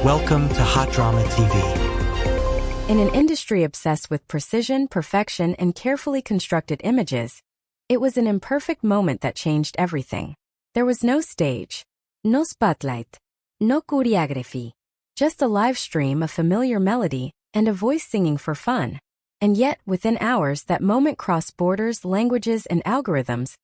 Welcome to Hot Drama TV. In an industry obsessed with precision, perfection, and carefully constructed images, it was an imperfect moment that changed everything. There was no stage, no spotlight, no choreography, just a live stream, a familiar melody, and a voice singing for fun. And yet, within hours, that moment crossed borders, languages, and algorithms,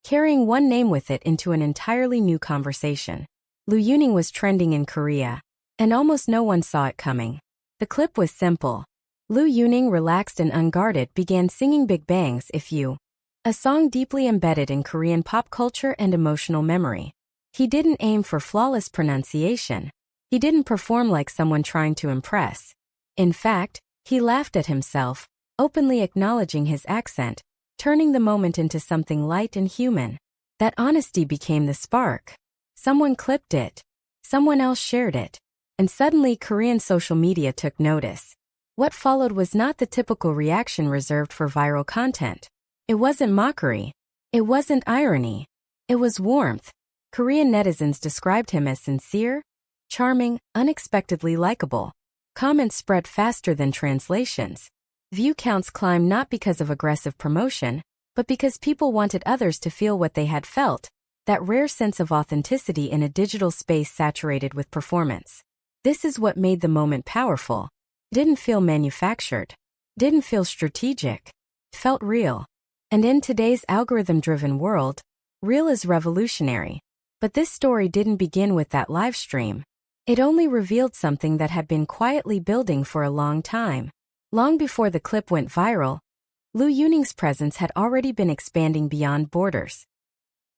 carrying one name with it into an entirely new conversation. Liu Yuning was trending in Korea, and almost no one saw it coming. The clip was simple. Liu Yuning, relaxed and unguarded, began singing Bigbang'S If You, a song deeply embedded in Korean pop culture and emotional memory. He didn't aim for flawless pronunciation. He didn't perform like someone trying to impress. In fact, he laughed at himself, openly acknowledging his accent, turning the moment into something light and human. That honesty became the spark. Someone clipped it. Someone else shared it. And suddenly Korean social media took notice. What followed was not the typical reaction reserved for viral content. It wasn't mockery. It wasn't irony. It was warmth. Korean netizens described him as sincere, charming, unexpectedly likable. Comments spread faster than translations. View counts climbed not because of aggressive promotion, but because people wanted others to feel what they had felt, that rare sense of authenticity in a digital space saturated with performance. This is what made the moment powerful. Didn't feel manufactured. Didn't feel strategic. Felt real. And in today's algorithm-driven world, real is revolutionary. But this story didn't begin with that live stream. It only revealed something that had been quietly building for a long time. Long before the clip went viral, Liu Yuning's presence had already been expanding beyond borders.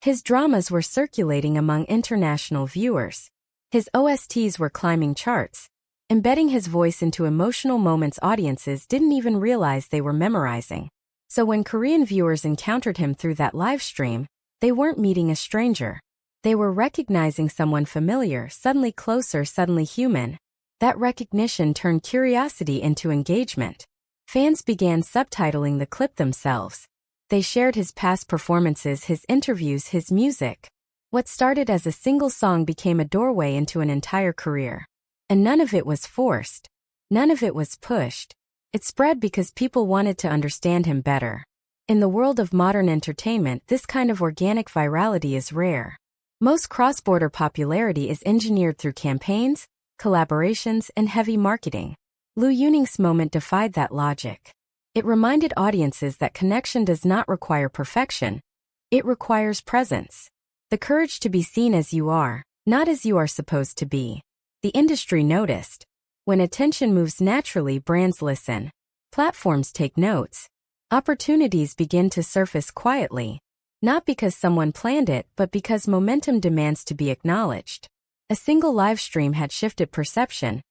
His dramas were circulating among international viewers. His OSTs were climbing charts, embedding his voice into emotional moments audiences didn't even realize they were memorizing. So when Korean viewers encountered him through that live stream, they weren't meeting a stranger. They were recognizing someone familiar, suddenly closer, suddenly human. That recognition turned curiosity into engagement. Fans began subtitling the clip themselves. They shared his past performances, his interviews, his music. What started as a single song became a doorway into an entire career. And none of it was forced. None of it was pushed. It spread because people wanted to understand him better. In the world of modern entertainment, this kind of organic virality is rare. Most cross-border popularity is engineered through campaigns, collaborations, and heavy marketing. Liu Yuning's moment defied that logic. It reminded audiences that connection does not require perfection. It requires presence. The courage to be seen as you are, not as you are supposed to be. The industry noticed. When attention moves naturally, brands listen. Platforms take notes. Opportunities begin to surface quietly. Not because someone planned it, but because momentum demands to be acknowledged. A single live stream had shifted perception,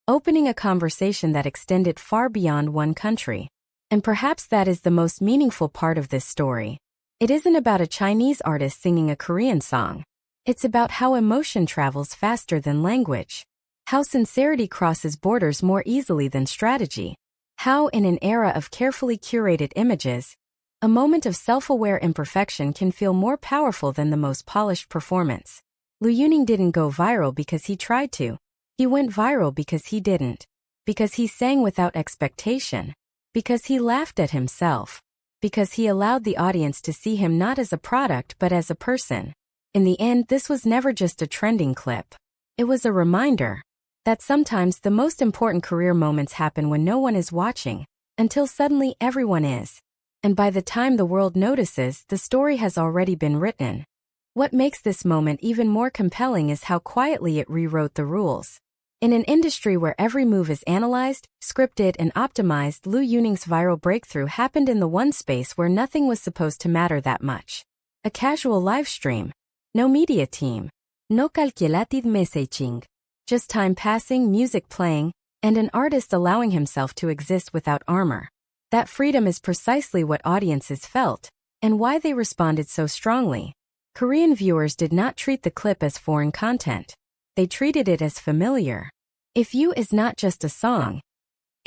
opening a conversation that extended far beyond one country. And perhaps that is the most meaningful part of this story. It isn't about a Chinese artist singing a Korean song. It's about how emotion travels faster than language. How sincerity crosses borders more easily than strategy. How, in an era of carefully curated images, a moment of self-aware imperfection can feel more powerful than the most polished performance. Liu Yuning didn't go viral because he tried to. He went viral because he didn't. Because he sang without expectation. Because he laughed at himself. Because he allowed the audience to see him not as a product but as a person. In the end, this was never just a trending clip. It was a reminder that sometimes the most important career moments happen when no one is watching, until suddenly everyone is. And by the time the world notices, the story has already been written. What makes this moment even more compelling is how quietly it rewrote the rules. In an industry where every move is analyzed, scripted, and optimized, Liu Yuning's viral breakthrough happened in the one space where nothing was supposed to matter that much. A casual live stream. No media team. No calculated messaging. Just time passing, music playing, and an artist allowing himself to exist without armor. That freedom is precisely what audiences felt, and why they responded so strongly. Korean viewers did not treat the clip as foreign content. They treated it as familiar. If You is not just a song.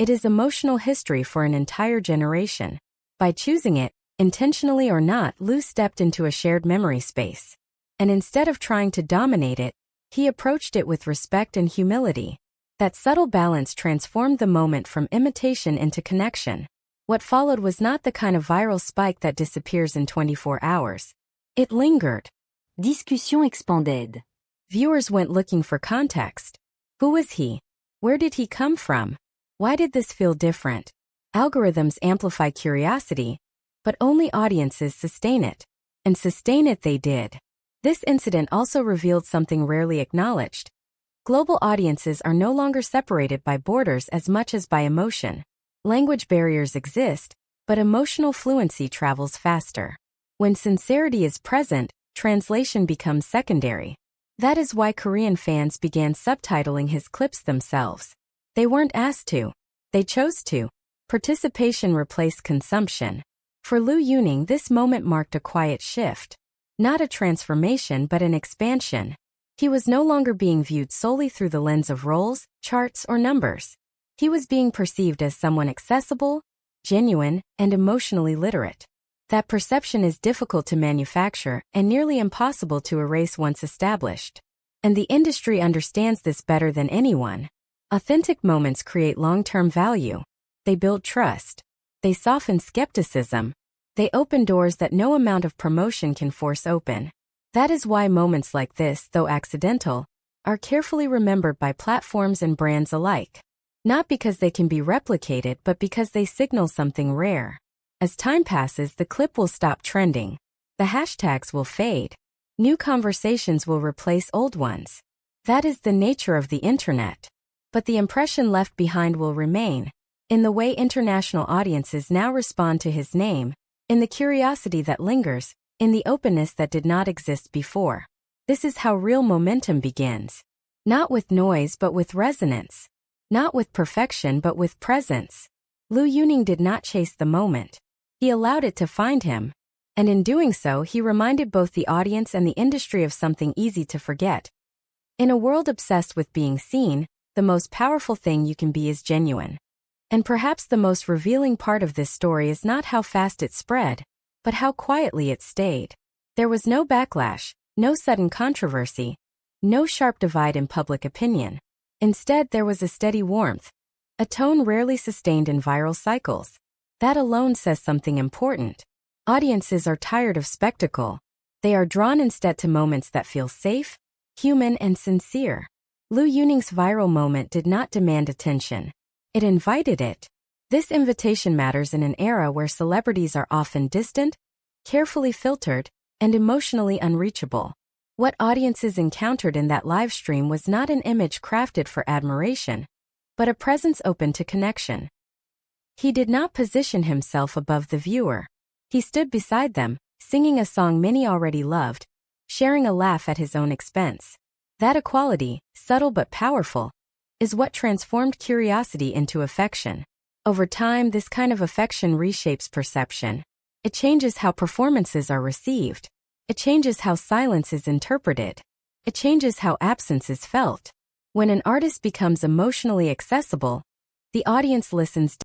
It is emotional history for an entire generation. By choosing it, intentionally or not, Liu stepped into a shared memory space. And instead of trying to dominate it, he approached it with respect and humility. That subtle balance transformed the moment from imitation into connection. What followed was not the kind of viral spike that disappears in 24 hours. It lingered. Discussion expanded. Viewers went looking for context. Who was he? Where did he come from? Why did this feel different? Algorithms amplify curiosity, but only audiences sustain it. And sustain it they did. This incident also revealed something rarely acknowledged. Global audiences are no longer separated by borders as much as by emotion. Language barriers exist, but emotional fluency travels faster. When sincerity is present, translation becomes secondary. That is why Korean fans began subtitling his clips themselves. They weren't asked to. They chose to. Participation replaced consumption. For Liu Yuning, this moment marked a quiet shift. Not a transformation but an expansion. He was no longer being viewed solely through the lens of roles, charts, or numbers. He was being perceived as someone accessible, genuine, and emotionally literate. That perception is difficult to manufacture and nearly impossible to erase once established. And the industry understands this better than anyone. Authentic moments create long-term value. They build trust. They soften skepticism. They open doors that no amount of promotion can force open. That is why moments like this, though accidental, are carefully remembered by platforms and brands alike. Not because they can be replicated, but because they signal something rare. As time passes, the clip will stop trending. The hashtags will fade. New conversations will replace old ones. That is the nature of the internet. But the impression left behind will remain. In the way international audiences now respond to his name, in the curiosity that lingers, in the openness that did not exist before. This is how real momentum begins. Not with noise but with resonance. Not with perfection but with presence. Liu Yuning did not chase the moment. He allowed it to find him. And in doing so, he reminded both the audience and the industry of something easy to forget. In a world obsessed with being seen, the most powerful thing you can be is genuine. And perhaps the most revealing part of this story is not how fast it spread, but how quietly it stayed. There was no backlash, no sudden controversy, no sharp divide in public opinion. Instead, there was a steady warmth, a tone rarely sustained in viral cycles. That alone says something important. Audiences are tired of spectacle. They are drawn instead to moments that feel safe, human, and sincere. Liu Yuning's viral moment did not demand attention. It invited it. This invitation matters in an era where celebrities are often distant, carefully filtered, and emotionally unreachable. What audiences encountered in that live stream was not an image crafted for admiration, but a presence open to connection. He did not position himself above the viewer. He stood beside them, singing a song many already loved, sharing a laugh at his own expense. That equality, subtle but powerful, is what transformed curiosity into affection. Over time, this kind of affection reshapes perception. It changes how performances are received. It changes how silence is interpreted. It changes how absence is felt. When an artist becomes emotionally accessible, the audience listens